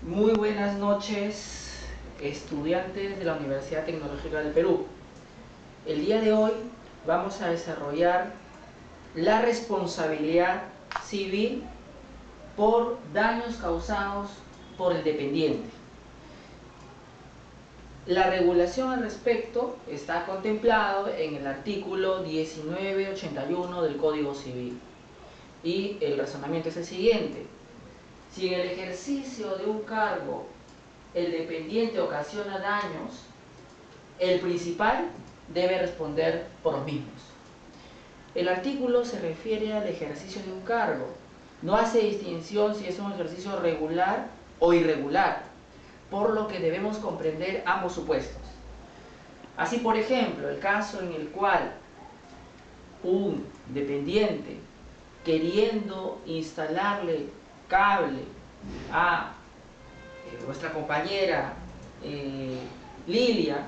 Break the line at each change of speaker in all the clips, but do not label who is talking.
Muy buenas noches, estudiantes de la Universidad Tecnológica del Perú. El día de hoy vamos a desarrollar la responsabilidad civil por daños causados por el dependiente. La regulación al respecto está contemplado en el artículo 1981 del Código Civil. Y el razonamiento es el siguiente: si en el ejercicio de un cargo el dependiente ocasiona daños, el principal debe responder por los mismos. El artículo se refiere al ejercicio de un cargo, no hace distinción si es un ejercicio regular o irregular, por lo que debemos comprender ambos supuestos. Así, por ejemplo, el caso en el cual un dependiente, queriendo instalarle cable a nuestra compañera Lilia,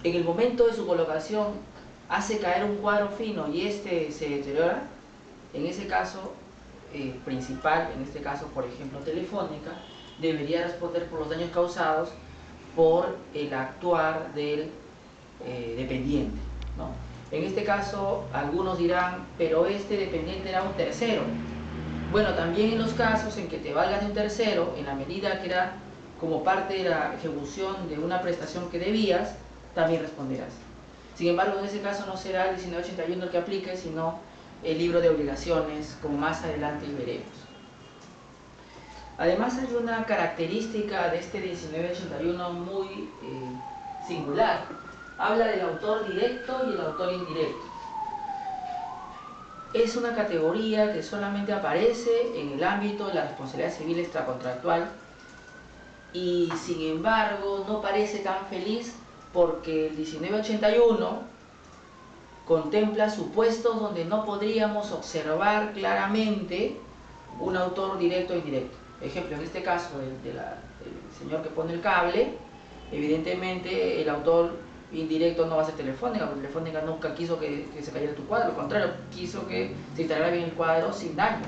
en el momento de su colocación hace caer un cuadro fino y este se deteriora, en ese caso principal, en este caso por ejemplo Telefónica, debería responder por los daños causados por el actuar del dependiente, ¿no? En este caso algunos dirán, pero este dependiente era un tercero. Bueno, también en los casos en que te valgas de un tercero, en la medida que era como parte de la ejecución de una prestación que debías, también responderás. Sin embargo, en ese caso no será el 1981 el que aplique, sino el libro de obligaciones, como más adelante veremos. Además, hay una característica de este 1981 muy singular. Habla del autor directo y el autor indirecto. Es una categoría que solamente aparece en el ámbito de la responsabilidad civil extracontractual y sin embargo no parece tan feliz porque el 1981 contempla supuestos donde no podríamos observar claramente un autor directo e indirecto. Ejemplo, en este caso del señor que pone el cable, evidentemente el autor indirecto no va a ser Telefónica, porque Telefónica nunca quiso que se cayera tu cuadro, al contrario, quiso que se instalara bien el cuadro sin daño.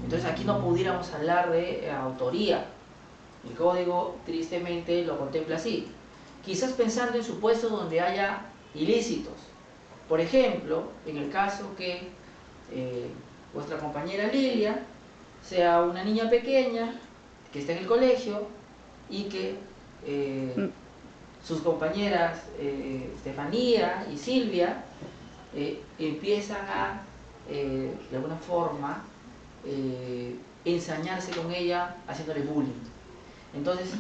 Entonces aquí no pudiéramos hablar de autoría. El código tristemente lo contempla así. Quizás pensando en supuestos donde haya ilícitos. Por ejemplo, en el caso que vuestra compañera Lilia sea una niña pequeña que está en el colegio y que sus compañeras Estefanía y Silvia empiezan a, de alguna forma, ensañarse con ella haciéndole bullying. Entonces,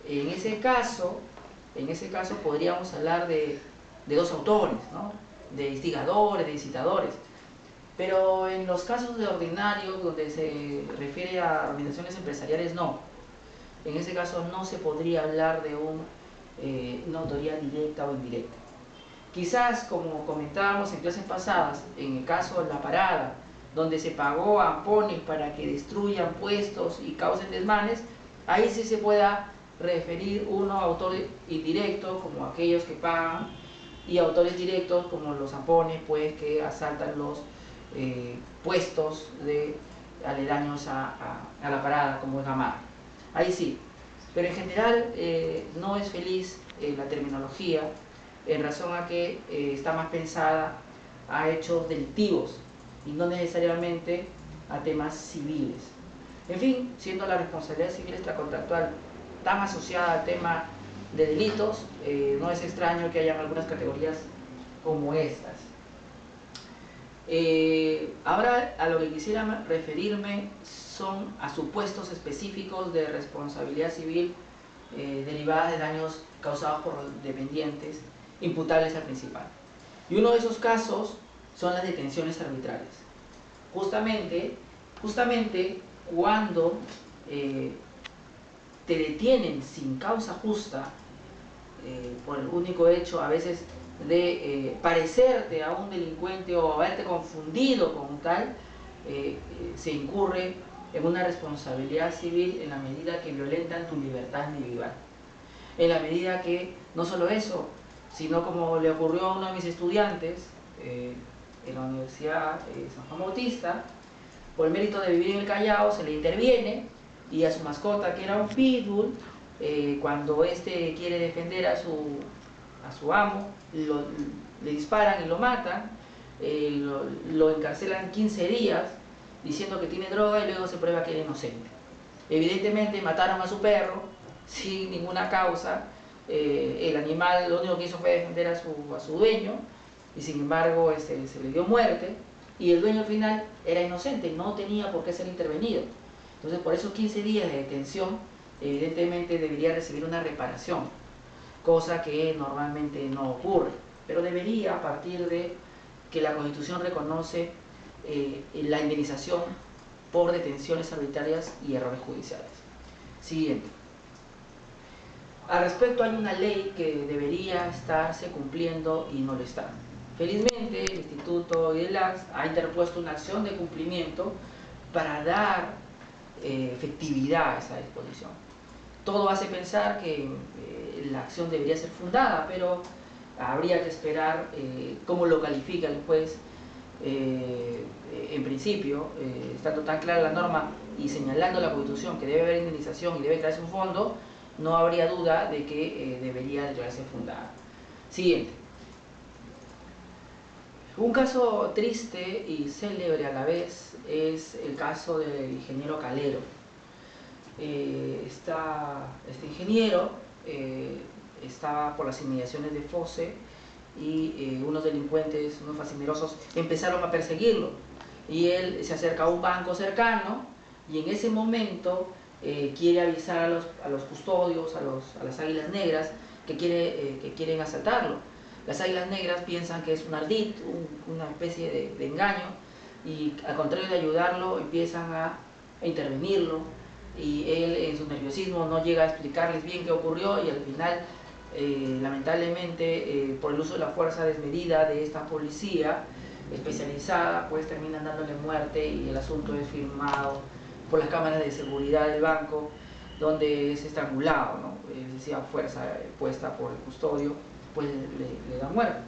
en ese caso podríamos hablar de dos autores, ¿no? De instigadores, de incitadores. Pero en los casos de ordinarios, donde se refiere a organizaciones empresariales, no. En ese caso no se podría hablar de una autoría directa o indirecta. Quizás, como comentábamos en clases pasadas, en el caso de la parada, donde se pagó a ampones para que destruyan puestos y causen desmanes, ahí sí se pueda referir uno a autores indirectos, como aquellos que pagan, y autores directos, como los ampones, pues, que asaltan los puestos aledaños a la parada, como es Gamarra. Ahí sí. Pero en general no es feliz la terminología, en razón a que está más pensada a hechos delictivos y no necesariamente a temas civiles. En fin, siendo la responsabilidad civil extracontractual tan asociada al tema de delitos, no es extraño que hayan algunas categorías como estas. Ahora a lo que quisiera referirme son a supuestos específicos de responsabilidad civil derivadas de daños causados por los dependientes imputables al principal. Y uno de esos casos son las detenciones arbitrarias. Justamente cuando te detienen sin causa justa, por el único hecho a veces de parecerte a un delincuente o haberte confundido con tal, se incurre en una responsabilidad civil en la medida que violentan tu libertad individual. En la medida que, no solo eso, sino como le ocurrió a uno de mis estudiantes en la Universidad San Juan Bautista, por el mérito de vivir en el Callao se le interviene y a su mascota, que era un pitbull, cuando éste quiere defender a su amo, le disparan y lo matan, lo encarcelan 15 días diciendo que tiene droga y luego se prueba que era inocente. Evidentemente mataron a su perro sin ninguna causa, el animal lo único que hizo fue defender a su dueño y sin embargo se le dio muerte y el dueño al final era inocente, no tenía por qué ser intervenido. Entonces por esos 15 días de detención evidentemente debería recibir una reparación, cosa que normalmente no ocurre, pero debería, a partir de que la Constitución reconoce la indemnización por detenciones arbitrarias y errores judiciales. Siguiente. Al respecto hay una ley que debería estarse cumpliendo y no lo está. Felizmente el Instituto IDELAX ha interpuesto una acción de cumplimiento para dar efectividad a esa disposición. Todo hace pensar que la acción debería ser fundada, pero habría que esperar cómo lo califica el juez. En principio, estando tan clara la norma y señalando la Constitución que debe haber indemnización y debe crearse un fondo, no habría duda de que debería declararse fundada. Siguiente. Un caso triste y célebre a la vez es el caso del ingeniero Calero. Este ingeniero estaba por las inmediaciones de Fose y unos delincuentes, unos facinerosos, empezaron a perseguirlo y él se acerca a un banco cercano y en ese momento quiere avisar a los custodios, a las águilas negras que quieren asaltarlo. Las águilas negras piensan que es un ardid, una especie de engaño, y al contrario de ayudarlo empiezan a intervenirlo y él en su nerviosismo no llega a explicarles bien qué ocurrió y al final lamentablemente por el uso de la fuerza desmedida de esta policía especializada pues terminan dándole muerte y el asunto es firmado por las cámaras de seguridad del banco donde es estrangulado, ¿no? Es decir, a fuerza puesta por el custodio pues le da muerte.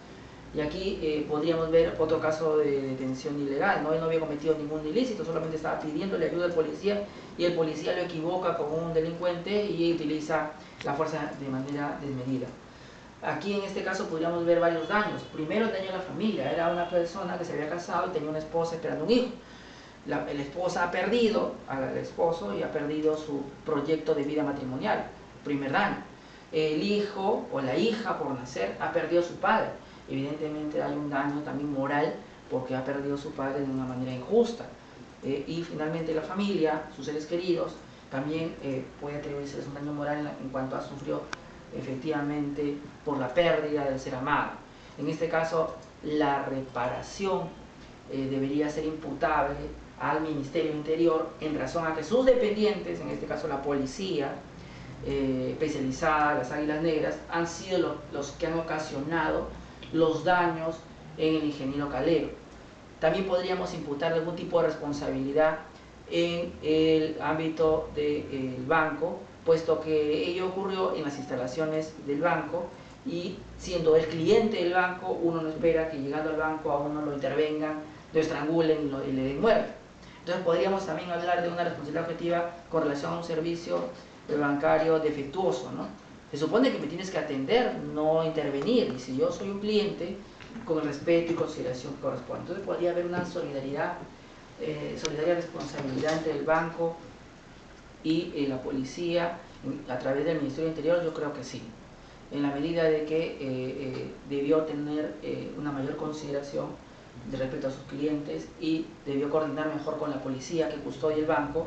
Y aquí podríamos ver otro caso de detención ilegal, ¿no? Él no había cometido ningún ilícito, solamente estaba pidiéndole ayuda al policía y el policía lo equivoca con un delincuente y utiliza la fuerza de manera desmedida. Aquí en este caso podríamos ver varios daños. Primero el daño a la familia, era una persona que se había casado y tenía una esposa esperando un hijo. La esposa ha perdido al esposo y ha perdido su proyecto de vida matrimonial, primer daño. El hijo o la hija por nacer ha perdido a su padre. Evidentemente hay un daño también moral porque ha perdido a su padre de una manera injusta. Y finalmente la familia, sus seres queridos, también puede atribuirse un daño moral en cuanto ha sufrido efectivamente por la pérdida del ser amado. En este caso la reparación debería ser imputable al Ministerio Interior en razón a que sus dependientes, en este caso la policía especializada, las Águilas Negras, han sido los que han ocasionado los daños en el ingeniero Calero. También podríamos imputar algún tipo de responsabilidad en el ámbito del banco, puesto que ello ocurrió en las instalaciones del banco y siendo el cliente del banco, uno no espera que llegando al banco a uno lo intervengan, lo estrangulen y le den muerte. Entonces podríamos también hablar de una responsabilidad objetiva con relación a un servicio bancario defectuoso, ¿no? Se supone que me tienes que atender, no intervenir, y si yo soy un cliente, con el respeto y consideración que corresponde. Entonces podría haber una solidaria responsabilidad entre el banco y la policía a través del Ministerio del Interior. Yo creo que sí, en la medida de que debió tener una mayor consideración de respecto a sus clientes y debió coordinar mejor con la policía que custodia el banco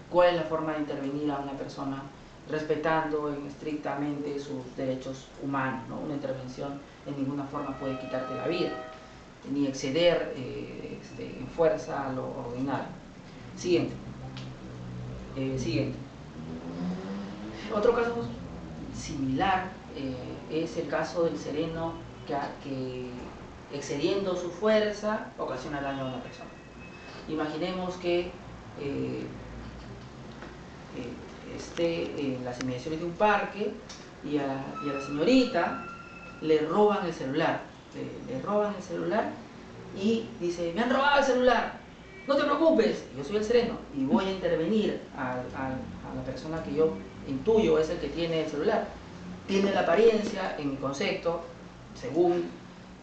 cuál es la forma de intervenir a una persona respetando estrictamente sus derechos humanos, ¿no? Una intervención en ninguna forma puede quitarte la vida, ni exceder en fuerza a lo ordinario. Siguiente. Siguiente. Otro caso similar es el caso del sereno que excediendo su fuerza ocasiona daño a una persona. Imaginemos que esté en las inmediaciones de un parque y a la señorita le roban el celular, le roban el celular y dice, me han robado el celular. no te preocupes, yo soy el sereno y voy a intervenir a la persona que yo intuyo es el que tiene el celular. Tiene la apariencia, en mi concepto, según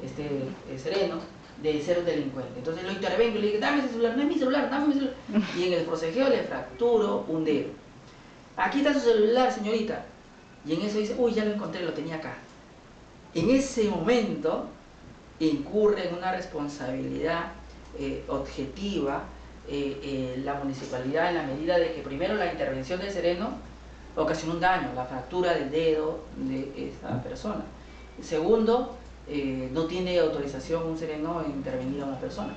el sereno, de ser un delincuente. Entonces lo intervengo y le digo, dame ese celular, no es mi celular, dame mi celular. Y en el forcejeo le fracturo un dedo. Aquí está su celular, señorita. Y en eso dice, uy, ya lo encontré, lo tenía acá. En ese momento incurre en una responsabilidad objetiva la municipalidad, en la medida de que primero la intervención del sereno ocasionó un daño, la fractura del dedo de esa persona. Segundo, no tiene autorización un sereno en intervenir a una persona.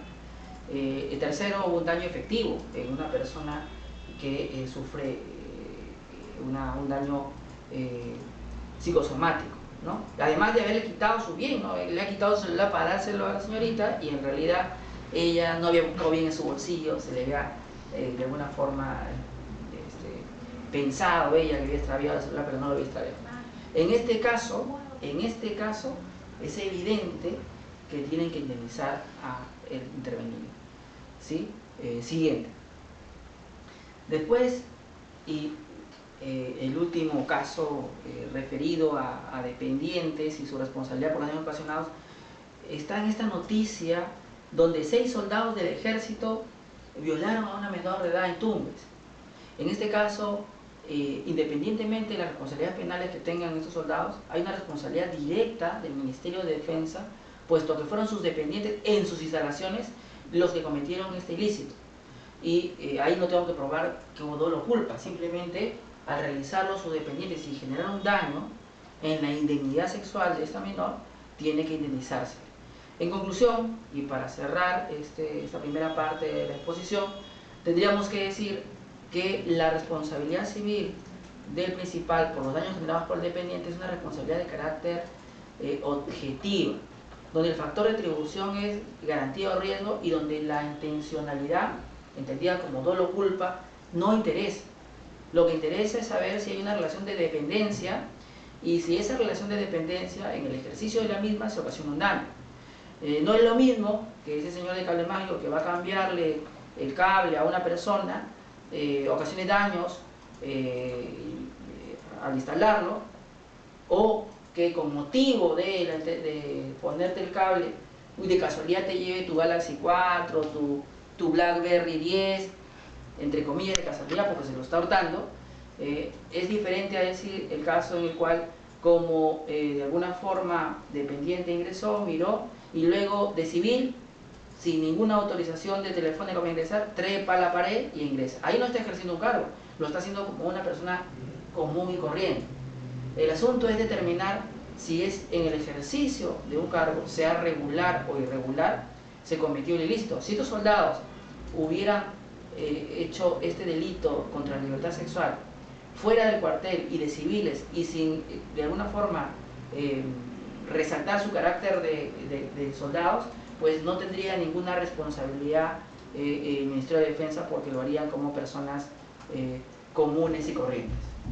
Tercero, hubo un daño efectivo en una persona que sufre un daño psicosomático, ¿no? Además de haberle quitado su bien, ¿no? Le ha quitado su celular para dárselo a la señorita y en realidad ella no había buscado bien en su bolsillo, se le había de alguna forma pensado ella que había extraviado el celular, pero no lo había extraviado. En este caso es evidente que tienen que indemnizar al intervenido, ¿sí? Siguiente. Después, el último caso referido a dependientes y su responsabilidad por los daños ocasionados está en esta noticia donde 6 soldados del ejército violaron a una menor de edad en Tumbes. En este caso, independientemente de las responsabilidades penales que tengan estos soldados, hay una responsabilidad directa del Ministerio de Defensa, puesto que fueron sus dependientes en sus instalaciones los que cometieron este ilícito. Y ahí no tengo que probar que hubo dolo o culpa, simplemente al realizarlo sus dependientes y generar un daño en la indemnidad sexual de esta menor, tiene que indemnizarse. En conclusión, y para cerrar esta primera parte de la exposición, tendríamos que decir que la responsabilidad civil del principal por los daños generados por el dependiente es una responsabilidad de carácter objetiva, donde el factor de atribución es garantía o riesgo y donde la intencionalidad, entendida como dolo o culpa, no interesa. Lo que interesa es saber si hay una relación de dependencia y si esa relación de dependencia en el ejercicio de la misma se ocasiona un daño. No es lo mismo que ese señor de cable mágico que va a cambiarle el cable a una persona ocasione daños al instalarlo, o que con motivo de ponerte el cable, de casualidad te lleve tu Galaxy 4, tu BlackBerry 10, entre comillas de casualidad porque se lo está hurtando. Es diferente a decir el caso en el cual, como de alguna forma dependiente ingresó, miró y luego de civil, sin ninguna autorización de telefónica para ingresar, trepa a la pared y ingresa. Ahí no está ejerciendo un cargo, lo está haciendo como una persona común y corriente. El asunto es determinar si es en el ejercicio de un cargo, sea regular o irregular, se cometió el ilícito. Si estos soldados hubieran hecho este delito contra la libertad sexual fuera del cuartel y de civiles y sin de alguna forma resaltar su carácter de soldados, pues no tendría ninguna responsabilidad el Ministerio de Defensa porque lo harían como personas comunes y corrientes.